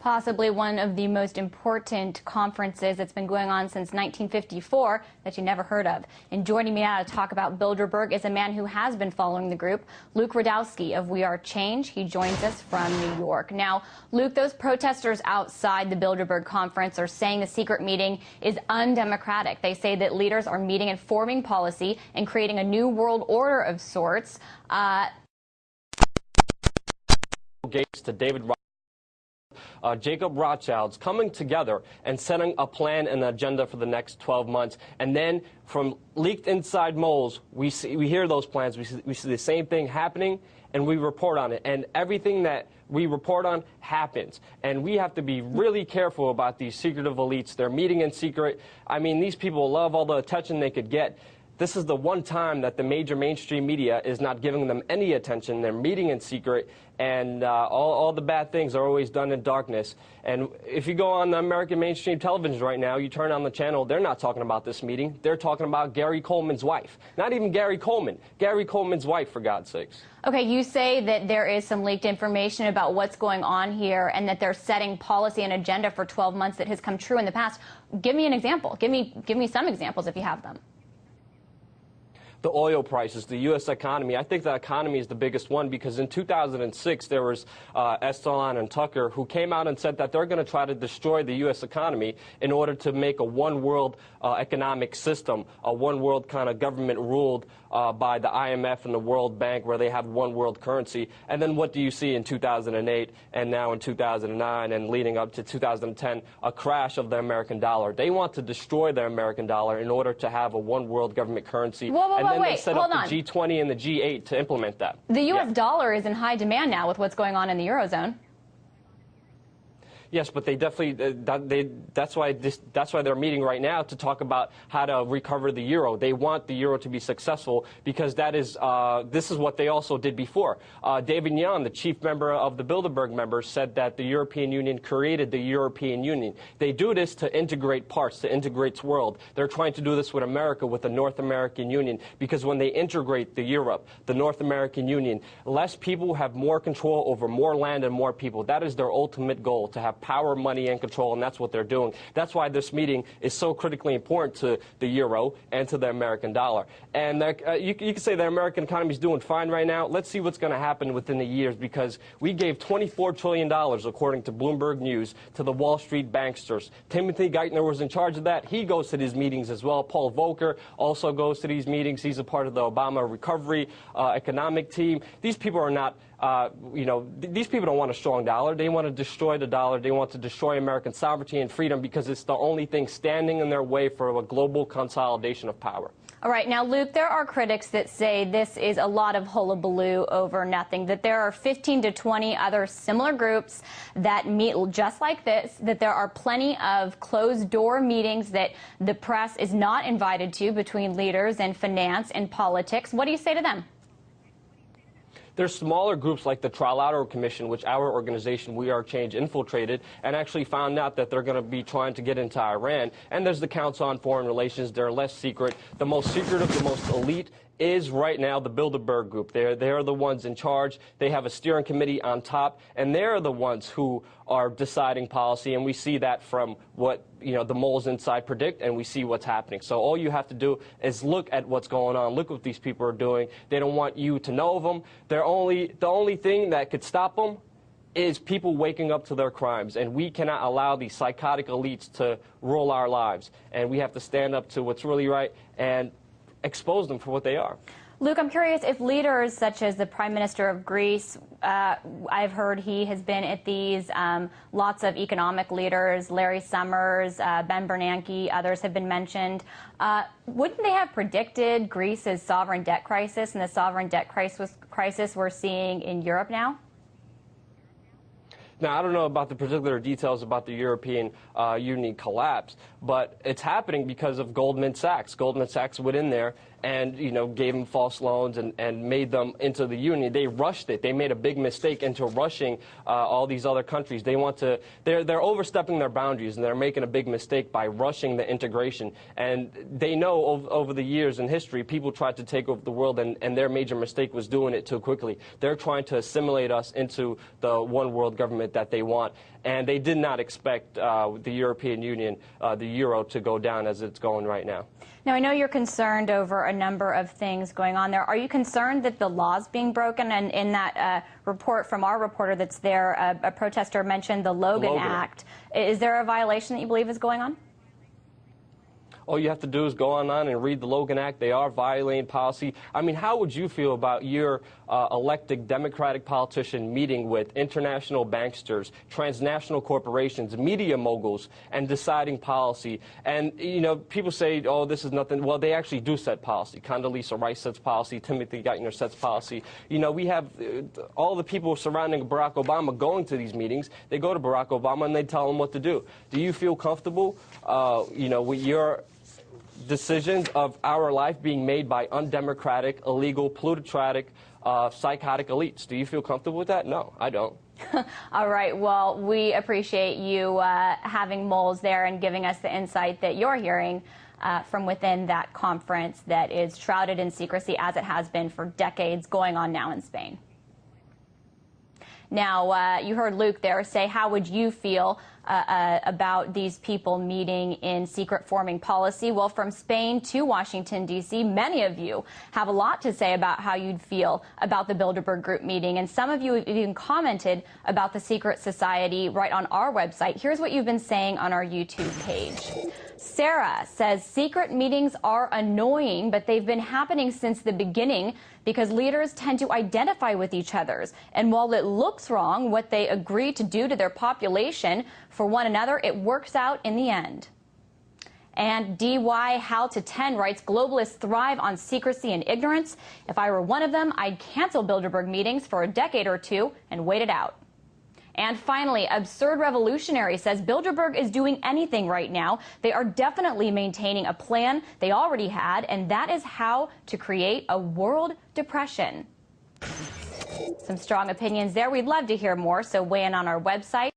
Possibly one of the most important conferences that's been going on since 1954 that you never heard of. And joining me now to talk about Bilderberg is a man who has been following the group, Luke Rudkowski of We Are Change. He joins us from New York. Now, Luke, those protesters outside the Bilderberg conference are saying the secret meeting is undemocratic. They say that leaders are meeting and forming policy and creating a new world order of sorts. Gates to David Jacob Rothschild's coming together and setting a plan and agenda for the next 12 months. And then from leaked inside moles, we hear those plans. We see the same thing happening, and we report on it. And everything that we report on happens. And we have to be really careful about these secretive elites. They're meeting in secret. I mean, these people love all the attention they could get. This is the one time that the major mainstream media is not giving them any attention. They're meeting in secret, and all the bad things are always done in darkness. And if you go on the American mainstream television right now, you turn on the channel, they're not talking about this meeting. They're talking about Gary Coleman's wife. Not even Gary Coleman. Gary Coleman's wife, for God's sakes. Okay, you say that there is some leaked information about what's going on here and that they're setting policy and agenda for 12 months that has come true in the past. Give me an example. Give me some examples if you have them. The oil prices, the U.S. economy. I think the economy is the biggest one because in 2006 there was Estalon and Tucker who came out and said that they're going to try to destroy the U.S. economy in order to make a one-world economic system, a one-world kind of government ruled by the IMF and the World Bank where they have one world currency. And then what do you see in 2008 and now in 2009 and leading up to 2010, a crash of the American dollar. They want to destroy the American dollar in order to have a one world government currency. And then they set up the G20 and the G8 to implement that. The U.S. dollar is in high demand now with what's going on in the Eurozone. Yes, but they definitely, that's why they're meeting right now to talk about how to recover the euro. They want the euro to be successful because this is what they also did before. David Young, the chief member of the Bilderberg members, said that the European Union created the European Union. They do this to integrate parts, to integrate the world. They're trying to do this with America, with the North American Union, because when they integrate the Europe, the North American Union, less people have more control over more land and more people. That is their ultimate goal, to have power, money, and control, and that's what they're doing. That's why this meeting is so critically important to the euro and to the American dollar. And you can say the American economy is doing fine right now. Let's see what's going to happen within the years, because we gave $24 trillion, according to Bloomberg News, to the Wall Street banksters. Timothy Geithner was in charge of that. He goes to these meetings as well. Paul Volcker also goes to these meetings. He's a part of the Obama recovery economic team. These people are not these people don't want a strong dollar. They want to destroy the dollar. They want to destroy American sovereignty and freedom because it's the only thing standing in their way for a global consolidation of power. All right. Now, Luke, there are critics that say this is a lot of hullabaloo over nothing, that there are 15 to 20 other similar groups that meet just like this, that there are plenty of closed-door meetings that the press is not invited to between leaders and finance and politics. What do you say to them? There's smaller groups like the Trilateral Commission, which our organization, We Are Change, infiltrated and actually found out that they're going to be trying to get into Iran. And there's the Council on Foreign Relations. They're less secret. The most secretive, the most elite is right now the Bilderberg Group. They're the ones in charge. They have a steering committee on top, and they're the ones who are deciding policy. And we see that from what the moles inside predict, and we see what's happening. So all you have to do is look at what's going on. Look what these people are doing. They don't want you to know of them. The only thing that could stop them is people waking up to their crimes, and we cannot allow these psychotic elites to rule our lives. And we have to stand up to what's really right and expose them for what they are. Luke, I'm curious if leaders such as the Prime Minister of Greece, I've heard he has been at these, lots of economic leaders, Larry Summers, Ben Bernanke, others have been mentioned. Wouldn't they have predicted Greece's sovereign debt crisis and the sovereign debt crisis we're seeing in Europe now? Now, I don't know about the particular details about the European Union collapse, but it's happening because of Goldman Sachs. Goldman Sachs went in there and gave them false loans and made them into the union. They rushed it. They made a big mistake into rushing all these other countries. They're overstepping their boundaries, and they're making a big mistake by rushing the integration. And they know over the years in history, people tried to take over the world, and their major mistake was doing it too quickly. They're trying to assimilate us into the one world government that they want. And they did not expect the European Union, the euro, to go down as it's going right now. Now, I know you're concerned over a number of things going on there. Are you concerned that the law's being broken? And in that report from our reporter that's there, a protester mentioned the Logan Act. Is there a violation that you believe is going on? All you have to do is go online and read the Logan Act. They are violating policy. I mean, how would you feel about your elected Democratic politician meeting with international banksters, transnational corporations, media moguls, and deciding policy? And, people say, oh, this is nothing. Well, they actually do set policy. Condoleezza Rice sets policy. Timothy Geithner sets policy. We have all the people surrounding Barack Obama going to these meetings. They go to Barack Obama and they tell him what to do. Do you feel comfortable, with your decisions of our life being made by undemocratic, illegal, plutocratic, psychotic elites? Do you feel comfortable with that? No, I don't. All right. Well, we appreciate you having Moles there and giving us the insight that you're hearing from within that conference that is shrouded in secrecy, as it has been for decades, going on now in Spain. Now, you heard Luke there say, how would you feel about these people meeting in secret forming policy? Well, from Spain to Washington, D.C., many of you have a lot to say about how you'd feel about the Bilderberg Group meeting. And some of you have even commented about the secret society right on our website. Here's what you've been saying on our YouTube page. Sarah says secret meetings are annoying, but they've been happening since the beginning because leaders tend to identify with each other's. And while it looks wrong what they agree to do to their population for one another, it works out in the end. And DY How to 10 writes, globalists thrive on secrecy and ignorance. If I were one of them, I'd cancel Bilderberg meetings for a decade or two and wait it out. And finally, Absurd Revolutionary says Bilderberg is doing anything right now. They are definitely maintaining a plan they already had, and that is how to create a world depression. Some strong opinions there. We'd love to hear more, so weigh in on our website.